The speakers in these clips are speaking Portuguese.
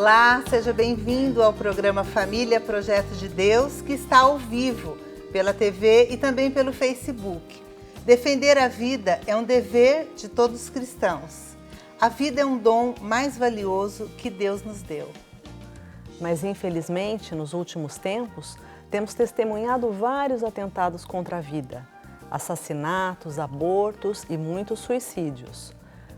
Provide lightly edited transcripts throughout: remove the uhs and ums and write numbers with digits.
Olá, seja bem-vindo ao programa Família Projeto de Deus, que está ao vivo pela TV e também pelo Facebook. Defender a vida é um dever de todos os cristãos. A vida é um dom mais valioso que Deus nos deu. Mas, infelizmente, nos últimos tempos, temos testemunhado vários atentados contra a vida, assassinatos, abortos e muitos suicídios.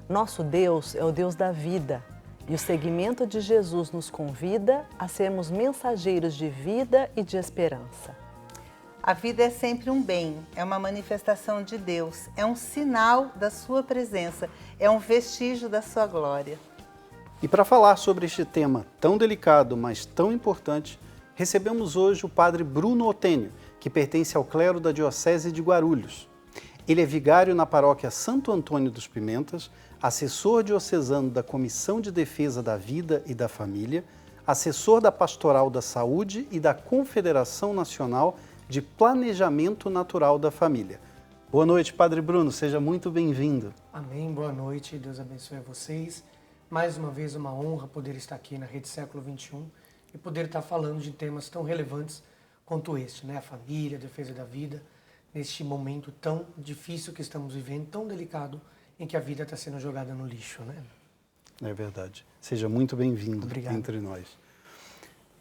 Nosso Deus é o Deus da vida e o seguimento de Jesus nos convida a sermos mensageiros de vida e de esperança. A vida é sempre um bem, é uma manifestação de Deus, é um sinal da sua presença, é um vestígio da sua glória. E para falar sobre este tema tão delicado, mas tão importante, recebemos hoje o padre Bruno Otênio, que pertence ao clero da Diocese de Guarulhos. Ele é vigário na paróquia Santo Antônio dos Pimentas, assessor diocesano da Comissão de Defesa da Vida e da Família, assessor da Pastoral da Saúde e da Confederação Nacional de Planejamento Natural da Família. Boa noite, Padre Bruno, seja muito bem-vindo. Amém, boa noite, Deus abençoe a vocês. Mais uma vez, uma honra poder estar aqui na Rede Século XXI e poder estar falando de temas tão relevantes quanto este, né? A família, a defesa da vida, neste momento tão difícil que estamos vivendo, tão delicado, em que a vida está sendo jogada no lixo, né? É verdade. Seja muito bem-vindo entre nós.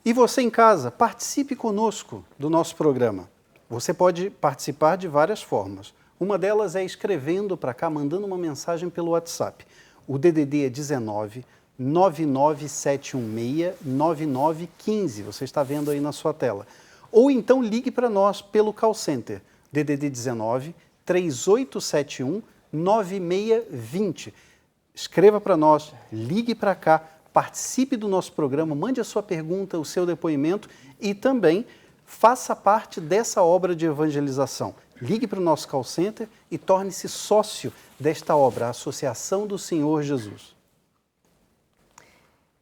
E você em casa, participe conosco do nosso programa. Você pode participar de várias formas. Uma delas é escrevendo para cá, mandando uma mensagem pelo WhatsApp. O DDD é 19 99716 9915. Você está vendo aí na sua tela. Ou então ligue para nós pelo call center. DDD 19 3871 9620. Escreva para nós, ligue para cá, participe do nosso programa, mande a sua pergunta, o seu depoimento e também faça parte dessa obra de evangelização. Ligue para o nosso call center e torne-se sócio desta obra, a Associação do Senhor Jesus.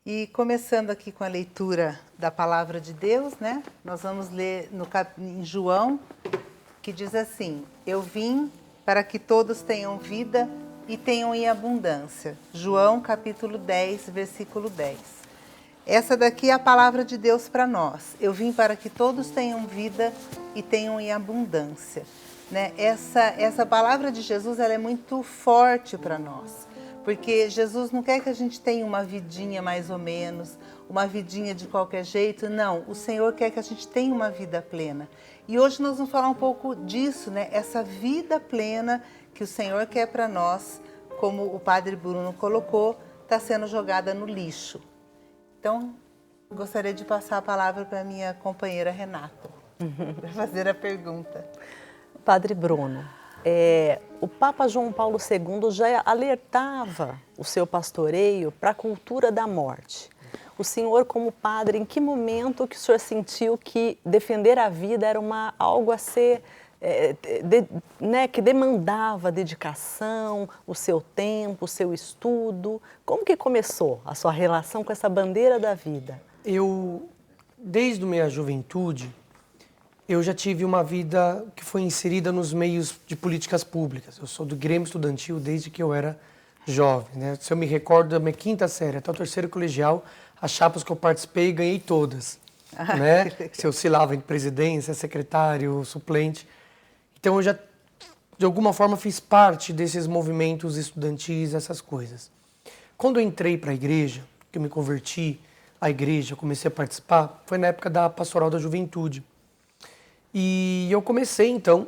E começando aqui com a leitura da Palavra de Deus, né? Nós vamos ler em João, que diz assim: Eu vim para que todos tenham vida e tenham em abundância. João capítulo 10, versículo 10. Essa daqui é a palavra de Deus para nós. Eu vim para que todos tenham vida e tenham em abundância. Né? Essa palavra de Jesus, ela é muito forte para nós. Porque Jesus não quer que a gente tenha uma vidinha mais ou menos, uma vidinha de qualquer jeito. Não, o Senhor quer que a gente tenha uma vida plena. E hoje nós vamos falar um pouco disso, né? Essa vida plena que o Senhor quer para nós, como o Padre Bruno colocou, está sendo jogada no lixo. Então, gostaria de passar a palavra para a minha companheira Renata, para fazer a pergunta. Padre Bruno, o Papa João Paulo II já alertava o seu pastoreio para a cultura da morte. O senhor, como padre, em que momento que o senhor sentiu que defender a vida era algo a ser, que demandava dedicação, o seu tempo, o seu estudo? Como que começou a sua relação com essa bandeira da vida? Desde a minha juventude, eu já tive uma vida que foi inserida nos meios de políticas públicas. Eu sou do Grêmio Estudantil desde que eu era jovem, né? Se eu me recordo da minha quinta série até o terceiro colegial, as chapas que eu participei, ganhei todas. Né? Se eu oscilava entre presidência, secretário, suplente. Então eu já, de alguma forma, fiz parte desses movimentos estudantis, essas coisas. Quando eu entrei para a igreja, que eu me converti à igreja, comecei a participar, foi na época da Pastoral da Juventude. E eu comecei, então,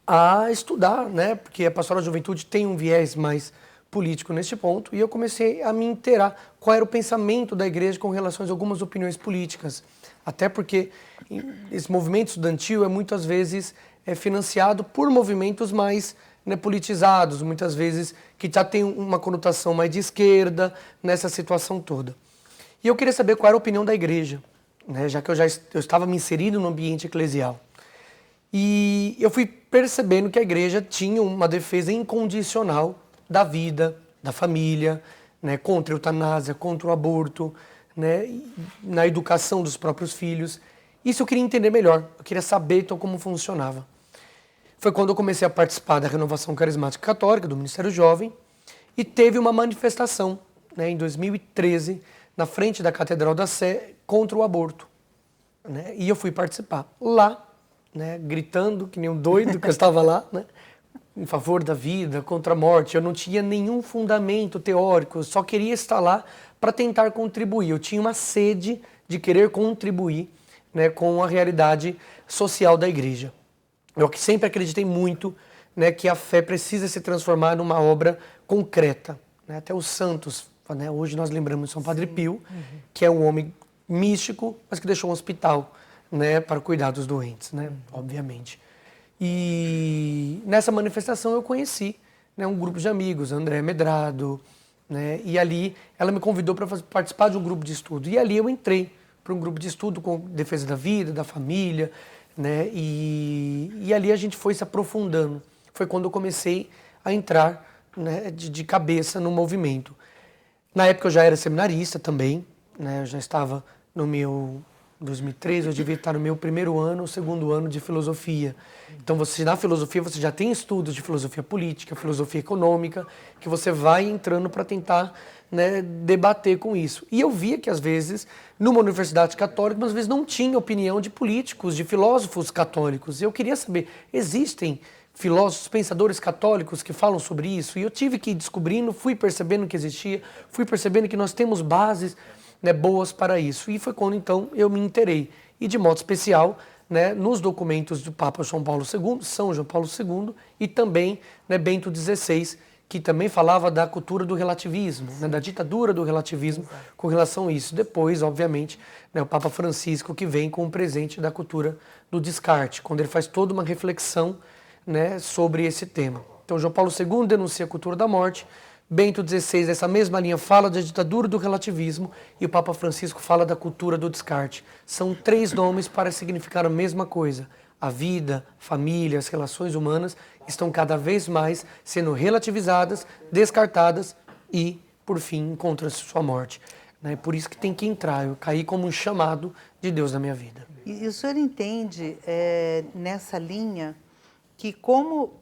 a estudar, né? Porque a Pastoral da Juventude tem um viés mais político neste ponto, e eu comecei a me inteirar qual era o pensamento da igreja com relação a algumas opiniões políticas. Até porque esse movimento estudantil muitas vezes financiado por movimentos mais, né, politizados, muitas vezes que já tem uma conotação mais de esquerda nessa situação toda. E eu queria saber qual era a opinião da igreja, né, já que eu estava me inserindo no ambiente eclesial. E eu fui percebendo que a igreja tinha uma defesa incondicional da vida, da família, né, contra a eutanásia, contra o aborto, né, na educação dos próprios filhos. Isso eu queria entender melhor, eu queria saber então como funcionava. Foi quando eu comecei a participar da Renovação Carismática Católica, do Ministério Jovem, e teve uma manifestação, né, em 2013, na frente da Catedral da Sé contra o aborto, né? E eu fui participar lá, né, gritando que nem um doido que eu estava lá, né, em favor da vida, contra a morte. Eu não tinha nenhum fundamento teórico, eu só queria estar lá para tentar contribuir. Eu tinha uma sede de querer contribuir, né, com a realidade social da igreja. Eu sempre acreditei muito, né, que a fé precisa se transformar numa obra concreta, né? Até os santos, né, hoje nós lembramos de São Padre Pio, que é um homem místico, mas que deixou um hospital, né, para cuidar dos doentes, né, obviamente. E nessa manifestação eu conheci, né, um grupo de amigos, André Medrado, né, e ali ela me convidou para participar de um grupo de estudo. E ali eu entrei para um grupo de estudo com defesa da vida, da família, né, e ali a gente foi se aprofundando. Foi quando eu comecei a entrar, né, de cabeça no movimento. Na época eu já era seminarista também, né, eu já estava no meu 2013, eu devia estar no meu primeiro ano, segundo ano de filosofia. Então, na filosofia você já tem estudos de filosofia política, filosofia econômica, que você vai entrando para tentar, né, debater com isso. E eu via que, às vezes, numa universidade católica, às vezes não tinha opinião de políticos, de filósofos católicos. E eu queria saber, existem filósofos, pensadores católicos que falam sobre isso? E eu tive que ir descobrindo, fui percebendo que existia, fui percebendo que nós temos bases, né, boas para isso. E foi quando, então, eu me inteirei. E, de modo especial, né, nos documentos do Papa João Paulo II, São João Paulo II, e também, né, Bento XVI, que também falava da cultura do relativismo, né, da ditadura do relativismo. Exato. Com relação a isso. Depois, obviamente, né, o Papa Francisco, que vem com o presente da cultura do descarte, quando ele faz toda uma reflexão, né, sobre esse tema. Então, João Paulo II denuncia a cultura da morte, Bento XVI, essa mesma linha, fala da ditadura do relativismo, e o Papa Francisco fala da cultura do descarte. São três nomes para significar a mesma coisa. A vida, a família, as relações humanas estão cada vez mais sendo relativizadas, descartadas e, por fim, encontra-se sua morte. É por isso que tem que entrar. Eu caí como um chamado de Deus na minha vida. E o senhor entende, nessa linha, que como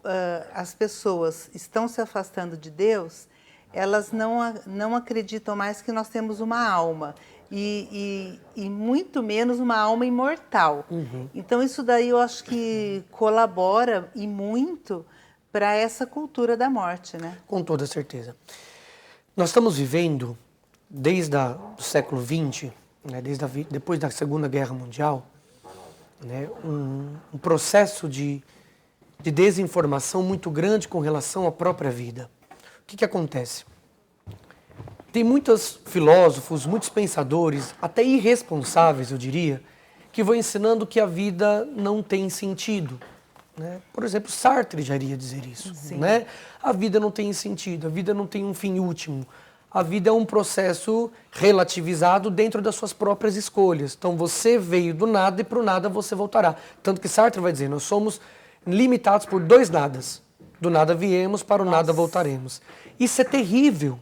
as pessoas estão se afastando de Deus, elas não acreditam mais que nós temos uma alma e muito menos uma alma imortal. Uhum. Então isso daí eu acho que colabora e muito para essa cultura da morte, né? Com toda certeza. Nós estamos vivendo, desde o século XX, né, depois da Segunda Guerra Mundial, né, um processo de desinformação muito grande com relação à própria vida. O que acontece? Tem muitos filósofos, muitos pensadores, até irresponsáveis, eu diria, que vão ensinando que a vida não tem sentido. Né? Por exemplo, Sartre já iria dizer isso. Né? A vida não tem sentido, a vida não tem um fim último. A vida é um processo relativizado dentro das suas próprias escolhas. Então você veio do nada e para o nada você voltará. Tanto que Sartre vai dizer, nós somos limitados por dois nadas. Do nada viemos, para o nada voltaremos. Isso é terrível.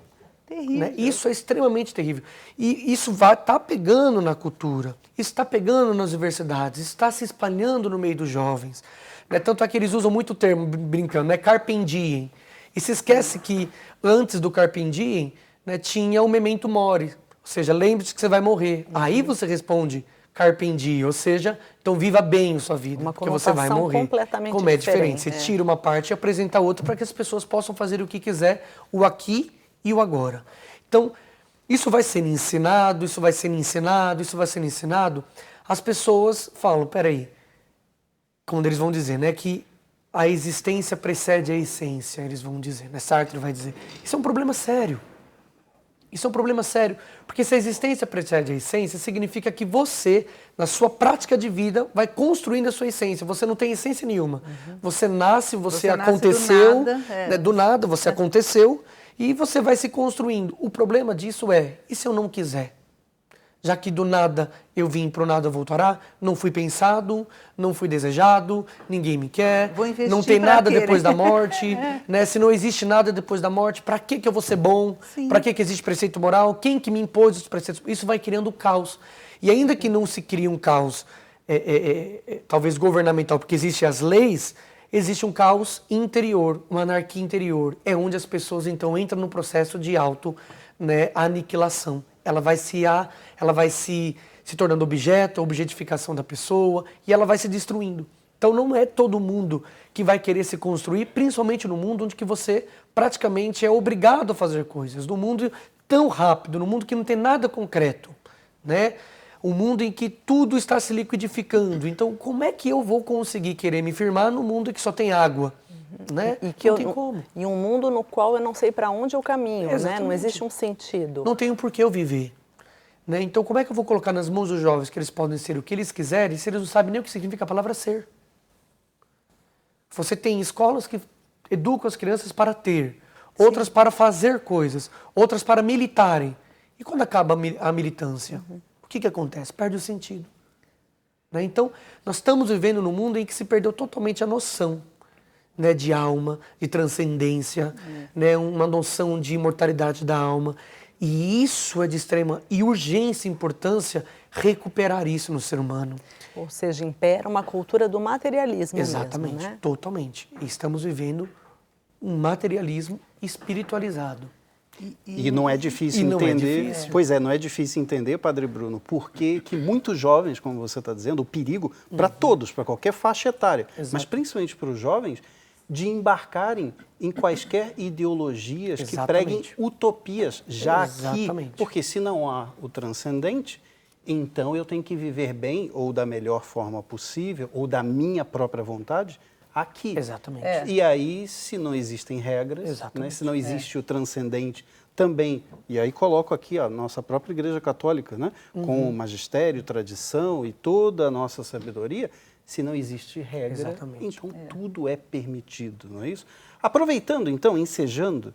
Terrível. Né? Isso é extremamente terrível. E isso está pegando na cultura, isso está pegando nas universidades, está se espalhando no meio dos jovens. Né? Tanto é que eles usam muito o termo, brincando, né? Carpe diem. E se esquece que antes do Carpe diem, né, tinha o memento mori. Ou seja, lembre-se que você vai morrer. Aí você responde Carpe diem, ou seja, então viva bem a sua vida, uma porque você vai morrer. Completamente como é diferente. Você tira uma parte e apresenta outra para que as pessoas possam fazer o que quiser, o aqui e o agora. Então, isso vai sendo ensinado, isso vai sendo ensinado, isso vai sendo ensinado. As pessoas falam, peraí, quando eles vão dizer, né, que a existência precede a essência, eles vão dizer, né, Sartre vai dizer. Isso é um problema sério. Isso é um problema sério, porque se a existência precede a essência, significa que você, na sua prática de vida, vai construindo a sua essência. Você não tem essência nenhuma. Uhum. Você nasce, você aconteceu, do nada, você aconteceu, e você vai se construindo. O problema disso é, e se eu não quiser? Já que do nada eu vim, pro nada voltará, não fui pensado, não fui desejado, ninguém me quer, não tem nada depois da morte, né? Se não existe nada depois da morte, para que eu vou ser bom? Para que existe preceito moral? Quem que me impôs os preceitos? Isso vai criando caos. E ainda que não se crie um caos, talvez governamental, porque existem as leis, existe um caos interior, uma anarquia interior. É onde as pessoas então entram no processo de aniquilação. Ela vai se tornando objeto, a objetificação da pessoa, e ela vai se destruindo. Então não é todo mundo que vai querer se construir, principalmente no mundo onde que você praticamente é obrigado a fazer coisas. No mundo tão rápido, no mundo que não tem nada concreto, né? Um mundo em que tudo está se liquidificando. Então, como é que eu vou conseguir querer me firmar no mundo que só tem água? Né? E que não tem como. Em um mundo no qual eu não sei para onde eu caminho, né? Não existe um sentido. Não tem um porquê eu viver. Né? Então, como é que eu vou colocar nas mãos dos jovens que eles podem ser o que eles quiserem se eles não sabem nem o que significa a palavra ser? Você tem escolas que educam as crianças para ter, outras para fazer coisas, outras para militarem. E quando acaba a militância? O que acontece? Perde o sentido. Né? Então, nós estamos vivendo num mundo em que se perdeu totalmente a noção, né, de alma, de transcendência, né, uma noção de imortalidade da alma. E isso é de extrema e urgência e importância recuperar isso no ser humano. Ou seja, impera uma cultura do materialismo. Exatamente, mesmo, né? totalmente. E estamos vivendo um materialismo espiritualizado. E não é difícil não é entender. difícil. Pois é, não é difícil entender, Padre Bruno, porque que muitos jovens, como você está dizendo, o perigo para todos, para qualquer faixa etária, mas principalmente para os jovens, de embarcarem em quaisquer ideologias que preguem utopias, já aqui, porque se não há o transcendente, então eu tenho que viver bem, ou da melhor forma possível, ou da minha própria vontade, aqui. Exatamente. E aí, se não existem regras, né, se não existe o transcendente também, e aí coloco aqui a nossa própria Igreja Católica, né, com o magistério, tradição e toda a nossa sabedoria, se não existe regra, então tudo é permitido, não é isso? Aproveitando, então, ensejando,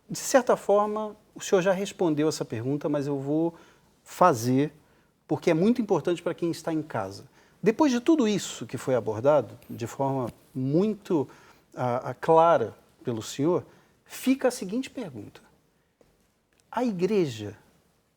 de certa forma, o senhor já respondeu essa pergunta, mas eu vou fazer, porque é muito importante para quem está em casa. Depois de tudo isso que foi abordado, de forma muito clara pelo senhor, fica a seguinte pergunta. A igreja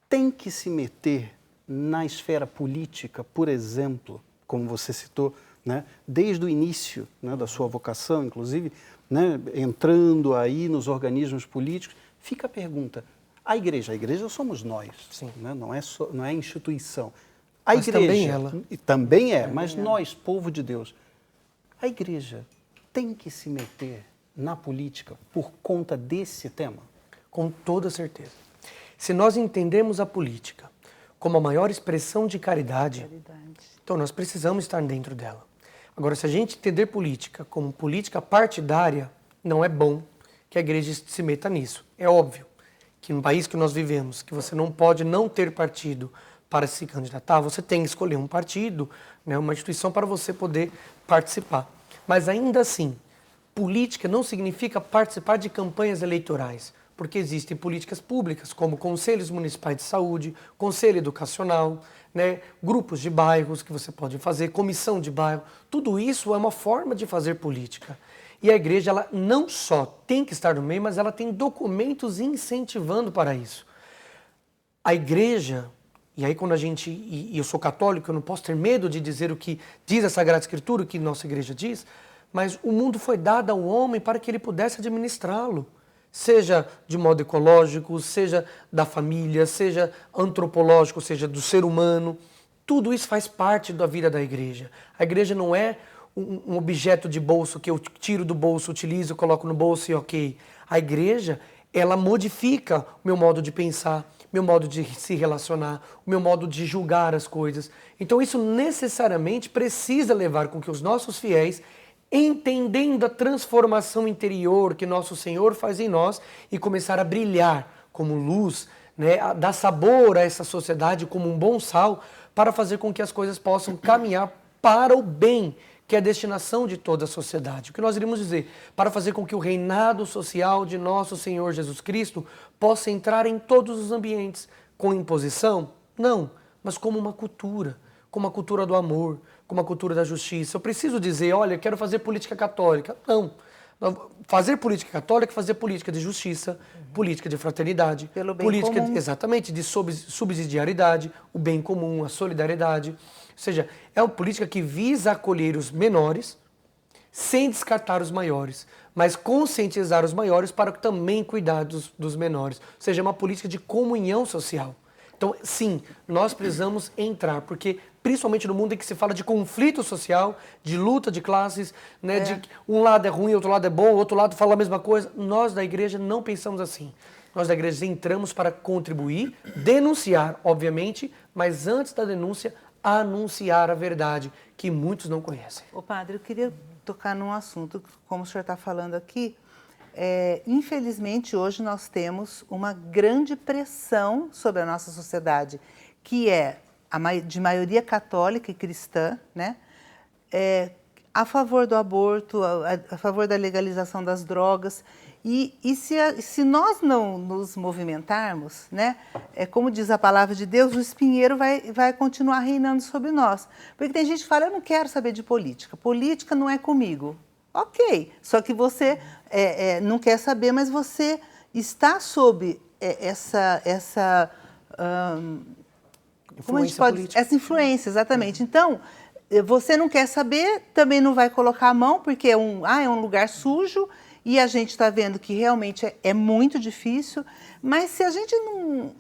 tem que se meter na esfera política, por exemplo, como você citou, né, desde o início, né, da sua vocação, inclusive, né, entrando aí nos organismos políticos, fica a pergunta, a igreja somos nós, né, não é a instituição. A mas igreja, também ela. Também é, mas nós, povo de Deus, a igreja tem que se meter na política por conta desse tema? Com toda certeza. Se nós entendemos a política como a maior expressão de caridade, então nós precisamos estar dentro dela. Agora, se a gente entender política como política partidária, não é bom que a igreja se meta nisso. É óbvio que no país que nós vivemos, que você não pode não ter partido para se candidatar, você tem que escolher um partido, né, uma instituição para você poder participar. Mas ainda assim, política não significa participar de campanhas eleitorais, porque existem políticas públicas, como conselhos municipais de saúde, conselho educacional, né, grupos de bairros que você pode fazer, comissão de bairro. Tudo isso é uma forma de fazer política. E a igreja ela não só tem que estar no meio, mas ela tem documentos incentivando para isso. A igreja, e aí quando e eu sou católico, eu não posso ter medo de dizer o que diz a Sagrada Escritura, o que nossa igreja diz, mas o mundo foi dado ao homem para que ele pudesse administrá-lo. Seja de modo ecológico, seja da família, seja antropológico, seja do ser humano. Tudo isso faz parte da vida da igreja. A igreja não é um objeto de bolso que eu tiro do bolso, utilizo, coloco no bolso e ok. A igreja, ela modifica o meu modo de pensar, meu modo de se relacionar, o meu modo de julgar as coisas. Então isso necessariamente precisa levar com que os nossos fiéis, entendendo a transformação interior que nosso Senhor faz em nós e começar a brilhar como luz, né, a dar sabor a essa sociedade como um bom sal, para fazer com que as coisas possam caminhar para o bem, que é a destinação de toda a sociedade. O que nós iríamos dizer? Para fazer com que o reinado social de nosso Senhor Jesus Cristo possa entrar em todos os ambientes. Com imposição? Não, mas como uma cultura do amor, como a cultura da justiça. Eu preciso dizer, olha, quero fazer política católica. Não, Fazer política católica é fazer política de justiça, política de fraternidade, Pelo bem política comum. exatamente de subsidiariedade, o bem comum, a solidariedade. Ou seja, é uma política que visa acolher os menores sem descartar os maiores, mas conscientizar os maiores para também cuidar dos menores. Ou seja, é uma política de comunhão social. Então, sim, nós precisamos entrar, porque principalmente no mundo em que se fala de conflito social, de luta de classes, né, de um lado é ruim, outro lado é bom, outro lado fala a mesma coisa, nós da igreja não pensamos assim. Nós da igreja entramos para contribuir, denunciar, obviamente, mas antes da denúncia, anunciar a verdade, que muitos não conhecem. Ô padre, eu queria tocar num assunto, como o senhor está falando aqui. Infelizmente, hoje nós temos uma grande pressão sobre a nossa sociedade, que é de maioria católica e cristã, né? A favor do aborto, a favor da legalização das drogas. E se nós não nos movimentarmos, né, como diz a palavra de Deus, o espinheiro vai continuar reinando sobre nós. Porque tem gente que fala, eu não quero saber de política, política não é comigo. Ok, só que você não quer saber, mas você está sob essa como a gente pode, política. essa influência, exatamente. Então, você não quer saber, também não vai colocar a mão, porque é um lugar sujo, e a gente está vendo que realmente é muito difícil, mas se a gente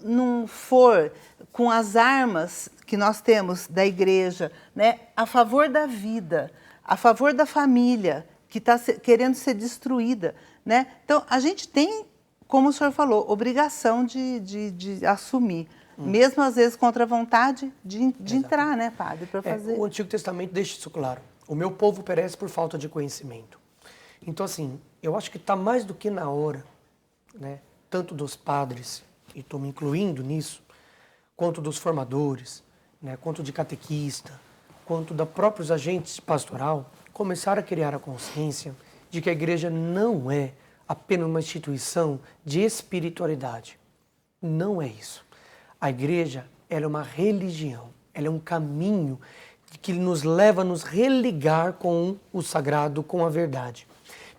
não for com as armas que nós temos da igreja, né, a favor da vida, a favor da família, que está querendo ser destruída, né? Então, a gente tem, como o senhor falou, obrigação de assumir, mesmo às vezes contra a vontade de entrar, né, padre, para fazer. O Antigo Testamento deixa isso claro. O meu povo perece por falta de conhecimento. Então, assim, eu acho que está mais do que na hora, né, tanto dos padres, e estou me incluindo nisso, quanto dos formadores, né, quanto de catequista, quanto da próprios agentes pastoral, começar a criar a consciência de que a igreja não é apenas uma instituição de espiritualidade. Não é isso. A igreja, ela é uma religião, ela é um caminho que nos leva a nos religar com o sagrado, com a verdade.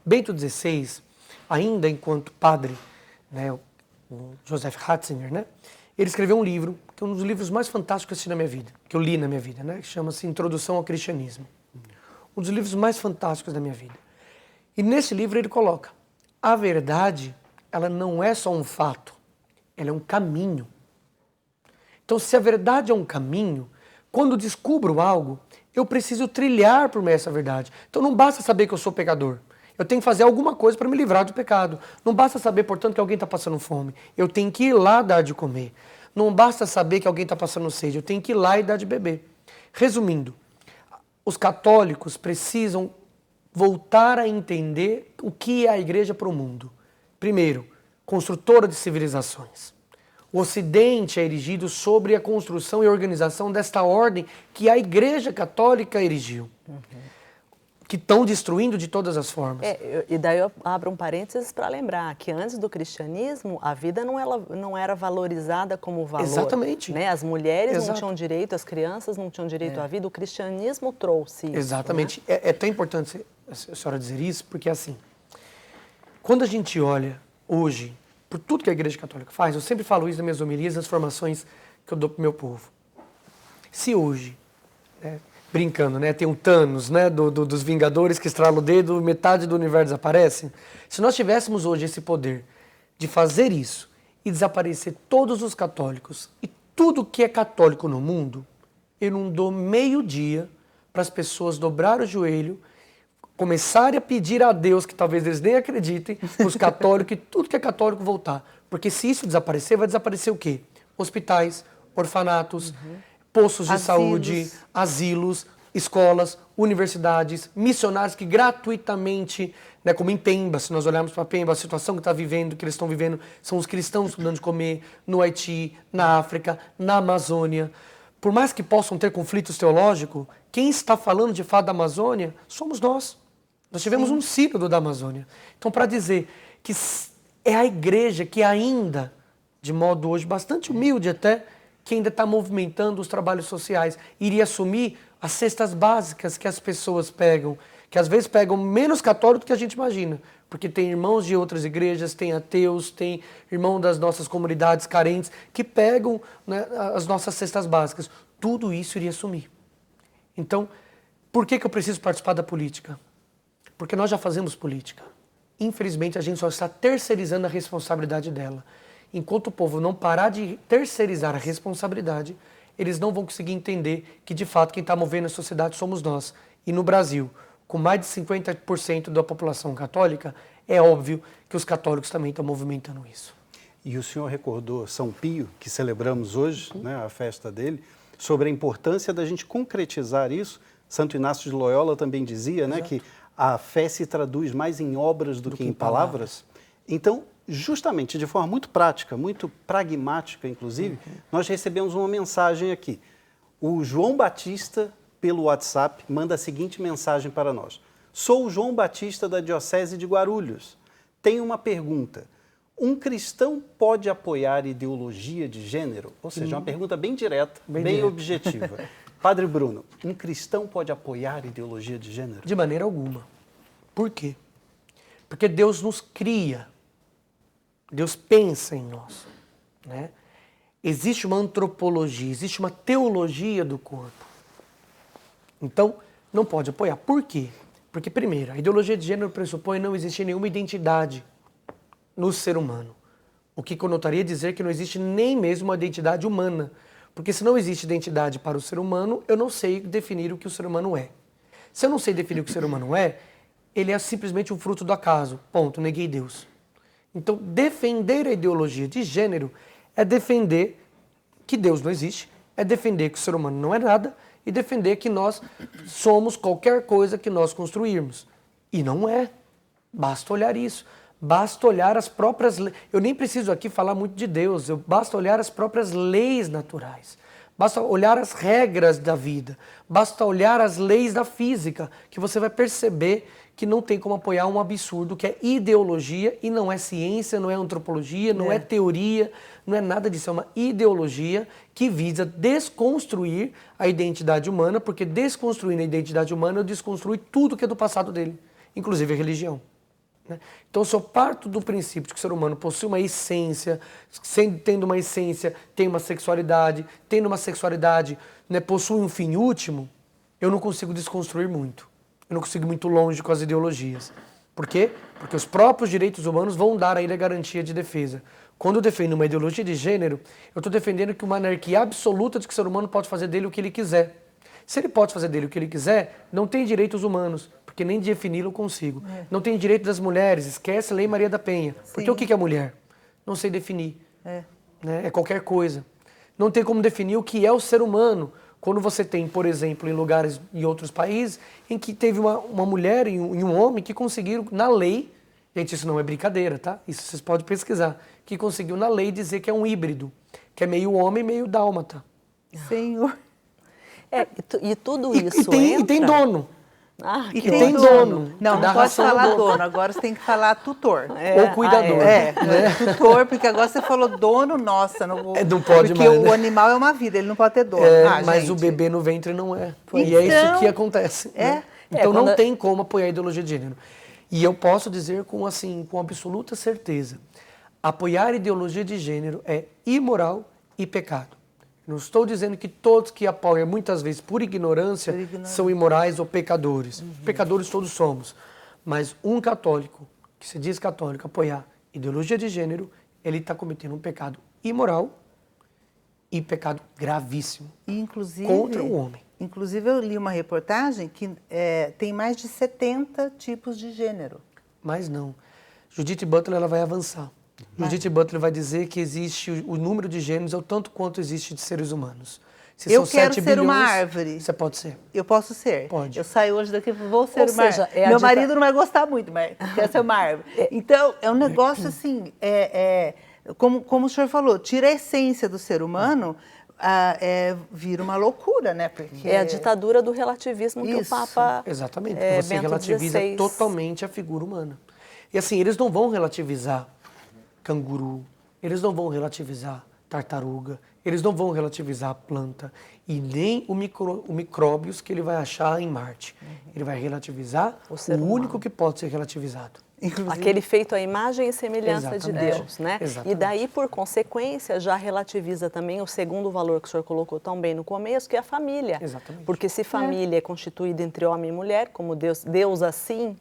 Bento XVI, ainda enquanto padre, né, o Joseph Ratzinger, né, ele escreveu um livro, que é um dos livros mais fantásticos que eu assisti na minha vida, que eu li na minha vida, né, que chama-se Introdução ao Cristianismo. Um dos livros mais fantásticos da minha vida. E nesse livro ele coloca, a verdade, ela não é só um fato, ela é um caminho. Então, se a verdade é um caminho, quando descubro algo, eu preciso trilhar por meio dessa verdade. Então, não basta saber que eu sou pecador. Eu tenho que fazer alguma coisa para me livrar do pecado. Não basta saber, portanto, que alguém está passando fome. Eu tenho que ir lá dar de comer. Não basta saber que alguém está passando sede. Eu tenho que ir lá e dar de beber. Resumindo, os católicos precisam voltar a entender o que é a igreja para o mundo. Primeiro, construtora de civilizações. O Ocidente é erigido sobre a construção e organização desta ordem que a Igreja Católica erigiu. Que estão destruindo de todas as formas. E daí eu abro um parênteses para lembrar que antes do cristianismo, a vida não era valorizada como valor. Exatamente. Né? As mulheres não Exato. tinham direito, as crianças não tinham direito à vida, o cristianismo trouxe isso. Exatamente. Né? É tão importante a senhora dizer isso, porque assim, quando a gente olha hoje, por tudo que a Igreja Católica faz, eu sempre falo isso nas minhas homilias, nas formações que eu dou para o meu povo. Se hoje, né, brincando, né, tem um Thanos, né, dos Vingadores que estrala o dedo, metade do universo desaparece. Se nós tivéssemos hoje esse poder de fazer isso e desaparecer todos os católicos e tudo que é católico no mundo, eu não dou meio dia para as pessoas dobrar o joelho, começarem a pedir a Deus, que talvez eles nem acreditem, os católicos e tudo que é católico voltar. Porque se isso desaparecer, vai desaparecer o quê? Hospitais, orfanatos, postos de saúde, asilos, escolas, universidades, missionários que gratuitamente, né, como em Pemba, se nós olharmos para Pemba, a situação que está vivendo, que eles estão vivendo, são os cristãos dando de comer no Haiti, na África, na Amazônia. Por mais que possam ter conflitos teológicos, quem está falando de fato da Amazônia somos nós. Nós tivemos um sínodo da Amazônia. Então, para dizer que é a igreja que ainda, de modo hoje bastante humilde até, que ainda está movimentando os trabalhos sociais, iria assumir as cestas básicas que as pessoas pegam, que às vezes pegam menos católico do que a gente imagina, porque tem irmãos de outras igrejas, tem ateus, tem irmão das nossas comunidades carentes, que pegam, né, as nossas cestas básicas. Tudo isso iria sumir. Então, por que eu preciso participar da política? Porque nós já fazemos política. Infelizmente, a gente só está terceirizando a responsabilidade dela. Enquanto o povo não parar de terceirizar a responsabilidade, eles não vão conseguir entender que, de fato, quem está movendo a sociedade somos nós. E no Brasil, com mais de 50% da população católica, é óbvio que os católicos também estão movimentando isso. E o senhor recordou São Pio, que celebramos hoje, né, a festa dele, sobre a importância da gente concretizar isso. Santo Inácio de Loyola também dizia, né, que a fé se traduz mais em obras do que em palavras. Então, justamente, de forma muito prática, muito pragmática, inclusive, nós recebemos uma mensagem aqui. O João Batista, pelo WhatsApp, manda a seguinte mensagem para nós. Sou o João Batista da Diocese de Guarulhos. Tenho uma pergunta. Um cristão pode apoiar ideologia de gênero? Ou seja, uma pergunta bem direta, bem objetiva. Padre Bruno, um cristão pode apoiar ideologia de gênero? De maneira alguma. Por quê? Porque Deus nos cria. Deus pensa em nós, né? Existe uma antropologia, existe uma teologia do corpo. Então, não pode apoiar. Por quê? Porque, primeiro, a ideologia de gênero pressupõe não existir nenhuma identidade no ser humano. O que conotaria dizer que não existe nem mesmo uma identidade humana. Porque se não existe identidade para o ser humano, eu não sei definir o que o ser humano é. Se eu não sei definir o que o ser humano é, ele é simplesmente um fruto do acaso. Ponto, neguei Deus. Então, defender a ideologia de gênero é defender que Deus não existe, é defender que o ser humano não é nada e defender que nós somos qualquer coisa que nós construirmos. E não é. Basta olhar isso. Basta olhar as próprias leis. Eu nem preciso aqui falar muito de Deus, basta olhar as próprias leis naturais. Basta olhar as regras da vida. Basta olhar as leis da física, que você vai perceber que não tem como apoiar um absurdo que é ideologia e não é ciência, não é antropologia, não é teoria, não é nada disso. É uma ideologia que visa desconstruir a identidade humana, porque desconstruindo a identidade humana eu desconstruo tudo que é do passado dele, inclusive a religião. Então, se eu parto do princípio de que o ser humano possui uma essência, tendo uma essência, tem uma sexualidade, tendo uma sexualidade, né, possui um fim último, eu não consigo desconstruir muito. Eu não consigo ir muito longe com as ideologias. Por quê? Porque os próprios direitos humanos vão dar a ele a garantia de defesa. Quando eu defendo uma ideologia de gênero, eu estou defendendo que uma anarquia absoluta de que o ser humano pode fazer dele o que ele quiser. Se ele pode fazer dele o que ele quiser, não tem direitos humanos, porque nem defini-lo eu consigo. Não tem direito das mulheres, esquece a Lei Maria da Penha. Porque o que é mulher? Não sei definir. Né? É qualquer coisa. Não tem como definir o que é o ser humano. Quando você tem, por exemplo, em lugares, em outros países, em que teve uma mulher e um homem que conseguiram, na lei, gente, isso não é brincadeira, tá? Isso vocês podem pesquisar, que conseguiu na lei dizer que é um híbrido, que é meio homem, meio dálmata. Senhor. E tudo isso e tem dono. E tem dono. Não pode falar dono, agora você tem que falar tutor. Ou cuidador. Né? Tutor, porque agora você falou dono, nossa. Não pode porque mais, né? o animal é uma vida, ele não pode ter dono. Mas gente. O bebê no ventre não é. Então, e é isso que acontece. Né? Então não tem como apoiar a ideologia de gênero. E eu posso dizer com absoluta certeza, apoiar a ideologia de gênero é imoral e pecado. Não estou dizendo que todos que apoiam, muitas vezes por ignorância, são imorais ou pecadores. Pecadores todos somos. Mas um católico, que se diz católico, apoiar ideologia de gênero, ele está cometendo um pecado imoral e pecado gravíssimo contra o homem. Inclusive, eu li uma reportagem que tem mais de 70 tipos de gênero. Mas não. Judith Butler ela vai avançar. Judith Butler vai dizer que existe o número de gêneros é o tanto quanto existe de seres humanos. Se eu quero ser uma árvore. Você pode ser. Eu posso ser. Pode. Eu saio hoje daqui e vou ser uma árvore. Meu marido não vai gostar muito, mas quer ser uma árvore. Então, é um negócio assim, como o senhor falou, tira a essência do ser humano, vira uma loucura, né? Porque é a ditadura do relativismo que o Papa Exatamente, porque você Bento relativiza XVI. totalmente a figura humana. E assim, eles não vão relativizar canguru, eles não vão relativizar tartaruga, Eles não vão relativizar a planta e nem o micróbios que ele vai achar em Marte. Ele vai relativizar O o ser humano. único que pode ser relativizado. Inclusive, Aquele feito à imagem e semelhança de Exatamente. Deus, né? E Exatamente. daí, por consequência, já relativiza também o segundo valor que o senhor colocou tão bem no começo, que é a família. Exatamente. Porque se família é constituída entre homem e mulher, como Deus assim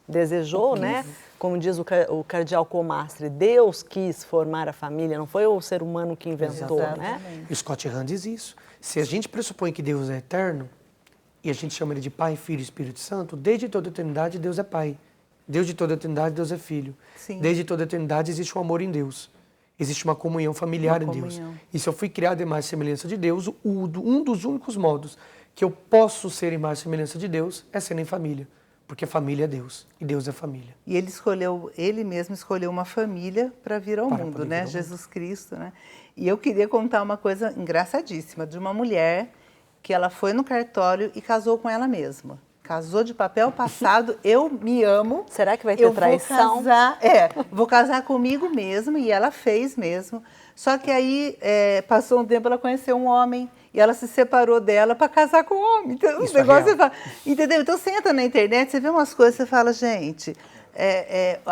desejou, né? Como diz o cardeal Comastre, Deus quis formar a família, não foi o ser humano que inventou, né? E Scott Hahn diz isso. Se a gente pressupõe que Deus é eterno, e a gente chama ele de Pai, Filho e Espírito Santo, desde toda a eternidade Deus é Pai. Desde toda a eternidade Deus é Filho. Sim. Desde toda a eternidade existe um amor em Deus. Existe uma comunhão familiar Uma em Deus. comunhão. E se eu fui criado em imagem e semelhança de Deus, um dos únicos modos que eu posso ser em imagem e semelhança de Deus é ser em família. Porque família é Deus e Deus é família. E ele mesmo escolheu uma família para vir ao Para mundo, poder né? vir ao Jesus Cristo, né? E eu queria contar uma coisa engraçadíssima de uma mulher que ela foi no cartório e casou com ela mesma. Casou de papel passado, eu me amo. Será que vai ter eu traição? Vou casar comigo mesma, e ela fez mesmo. Só que aí, passou um tempo, ela conheceu um homem, e ela se separou dela para casar com o homem. Então, Isso o negócio é você fala, entendeu? Então, você entra na internet, você vê umas coisas, você fala, gente,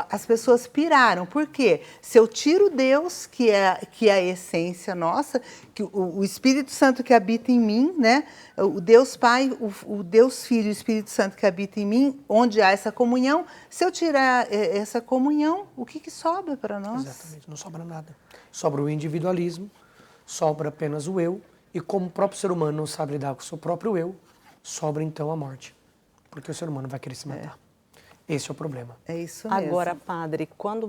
as pessoas piraram. Por quê? Se eu tiro Deus, que é a essência nossa, que o Espírito Santo que habita em mim, né? O Deus Pai, o Deus Filho e o Espírito Santo que habita em mim, onde há essa comunhão, se eu tirar essa comunhão, o que sobra para nós? Exatamente, não sobra nada. Sobra o individualismo, sobra apenas o eu, e como o próprio ser humano não sabe lidar com o seu próprio eu, sobra então a morte. Porque o ser humano vai querer se matar. Esse é o problema. É isso mesmo. Agora, padre, quando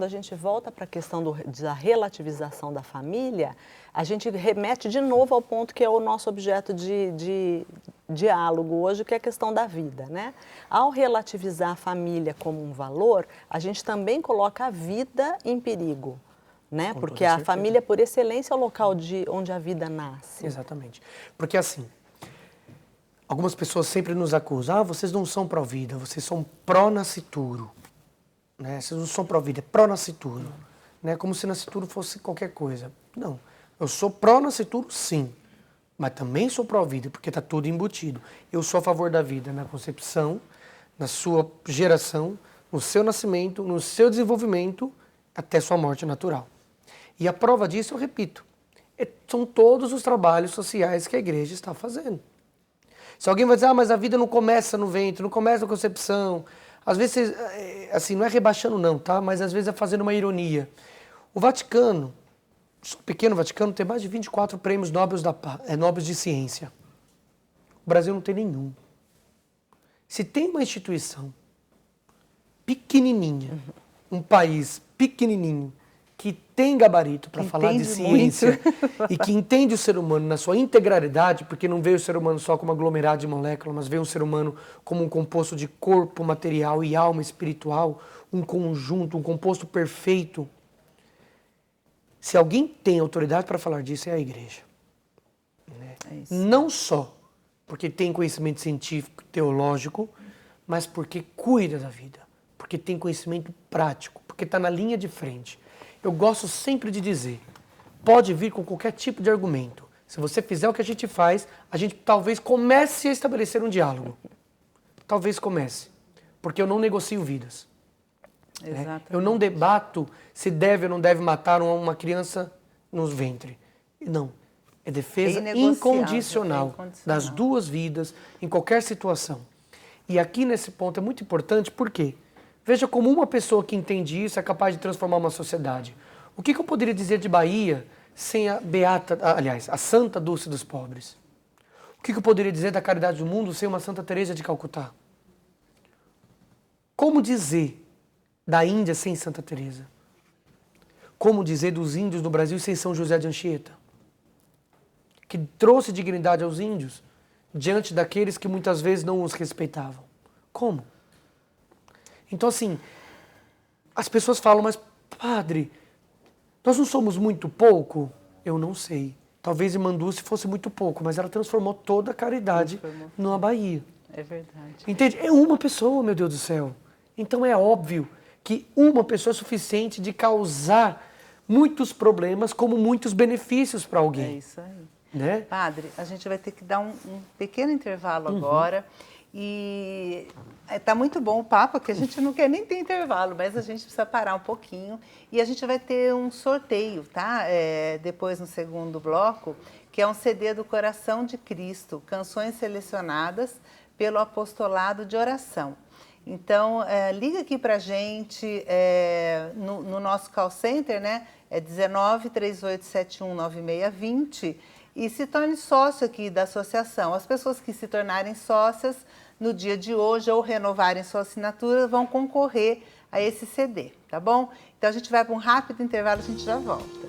a gente volta para a questão da relativização da família, a gente remete de novo ao ponto que é o nosso objeto de diálogo hoje, que é a questão da vida, né? Ao relativizar a família como um valor, a gente também coloca a vida em perigo, né? Com Porque toda a certeza. família, por excelência, é o local onde a vida nasce. Exatamente. Porque assim, algumas pessoas sempre nos acusam, vocês não são pró-vida, vocês são pró-nascituro. Né? Vocês não são pró-vida, é pró-nascituro. Né? Como se nascituro fosse qualquer coisa. Não, eu sou pró-nascituro sim, mas também sou pró-vida, porque está tudo embutido. Eu sou a favor da vida na concepção, na sua geração, no seu nascimento, no seu desenvolvimento, até sua morte natural. E a prova disso, eu repito, são todos os trabalhos sociais que a igreja está fazendo. Se alguém vai dizer, mas a vida não começa no ventre, não começa na concepção. Às vezes, assim, não é rebaixando não, tá? Mas às vezes é fazendo uma ironia. O Vaticano, o pequeno Vaticano, tem mais de 24 prêmios nobres de ciência. O Brasil não tem nenhum. Se tem uma instituição pequenininha, um país pequenininho, que tem gabarito para falar de ciência e que entende o ser humano na sua integralidade, porque não vê o ser humano só como aglomerado de moléculas, mas vê o ser humano como um composto de corpo, material e alma espiritual, um conjunto, um composto perfeito. Se alguém tem autoridade para falar disso, é a igreja. Né? Não só porque tem conhecimento científico, teológico, mas porque cuida da vida, porque tem conhecimento prático, porque está na linha de frente. Eu gosto sempre de dizer, pode vir com qualquer tipo de argumento. Se você fizer o que a gente faz, a gente talvez comece a estabelecer um diálogo. Talvez comece, porque eu não negocio vidas. Né? Eu não debato se deve ou não deve matar uma criança no ventre. Não, é defesa incondicional das duas vidas, em qualquer situação. E aqui nesse ponto é muito importante, por quê? Veja como uma pessoa que entende isso é capaz de transformar uma sociedade. O que eu poderia dizer de Bahia sem a Santa Dulce dos Pobres? O que eu poderia dizer da caridade do mundo sem uma Santa Teresa de Calcutá? Como dizer da Índia sem Santa Teresa? Como dizer dos índios no Brasil sem São José de Anchieta? Que trouxe dignidade aos índios diante daqueles que muitas vezes não os respeitavam. Como? Então, assim, as pessoas falam, mas, padre, nós não somos muito pouco? Eu não sei. Talvez Irmã Dulce fosse muito pouco, mas ela transformou toda a caridade numa Bahia. É verdade. Entende? É uma pessoa, meu Deus do céu. Então é óbvio que uma pessoa é suficiente de causar muitos problemas como muitos benefícios para É alguém. isso aí. Né? Padre, a gente vai ter que dar um pequeno intervalo agora. E tá muito bom o papo, que a gente não quer nem ter intervalo, mas a gente precisa parar um pouquinho. E a gente vai ter um sorteio, tá? Depois no segundo bloco, que é um CD do Coração de Cristo, canções selecionadas pelo Apostolado de Oração. Então, liga aqui pra gente no nosso call center, né? É 19-3871-9620 e se torne sócio aqui da associação. As pessoas que se tornarem sócias no dia de hoje ou renovarem sua assinatura vão concorrer a esse CD, tá bom? Então a gente vai para um rápido intervalo, a gente já volta.